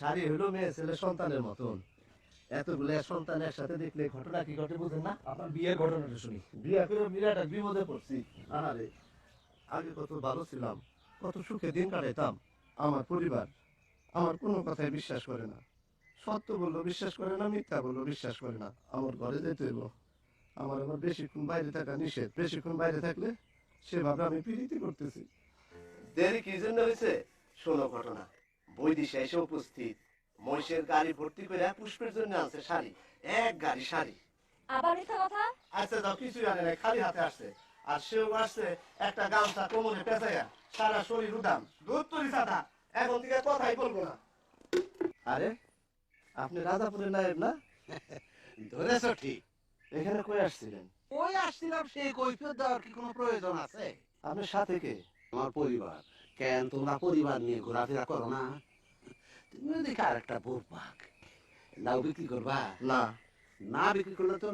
শাড়ি হলো মেয়ে ছেলে সন্তানের মতন। এতগুলো সন্তান একসাথে দেখলে ঘটনা কি ঘটে বুঝেন না? আপনার বিয়ের ঘটনাটা শুনি। বিয়ে করে বিরাট এক বিপদে পড়ছি। আরে আগে কত ভালো ছিলাম, কত সুখে দিন কাটাইতাম। আমার পরিবার আমার কোনো কথাই বিশ্বাস করে না। সত্য বললো বিশ্বাস করে না, মিথ্যা বললো বিশ্বাস করে না। আমার ঘরে যেতে হইব। আমার বেশিক্ষণ বাইরে থাকা নিষেধ। বেশিক্ষণ বাইরে থাকলে সেভাবে আমি পীড়িতি করতেছি। দেরি কি জন্য হয়েছে শোনো ঘটনা। বৈদিশা এসে উপস্থিত, মহিষের গাড়ি ভর্তি করে পুষ্পের জন্য আনছে শাড়ি, এক গাড়ি শাড়ি। আবার মিথ্যা কথা। আচ্ছা যাও, কিছুই আনে নাই, খালি হাতে আসছে। আর সেও আসছে একটা গামছা কোমরে পেঁচাইয়া, সারা শরীর উদাম, দুধ তরি সাদা। এখন থেকে কথাই বলবো না। আরে আপনি রাজাপুরের নায়েব না? ধরেছ ঠিক। এখানে কই আসছিলেন? ওই আসছিলাম, সেই কৈফিয়ত দেওয়ার কি কোনো প্রয়োজন আছে? আপনার সাথে কে? আমার পরিবার। কেন তোমরা পরিবার নিয়ে ঘোরাফেরা করো না? তুমি ওদিকে আর একটা বউ পাক, লাউ বিক্রি করবা? না। না বিক্রি করলে তো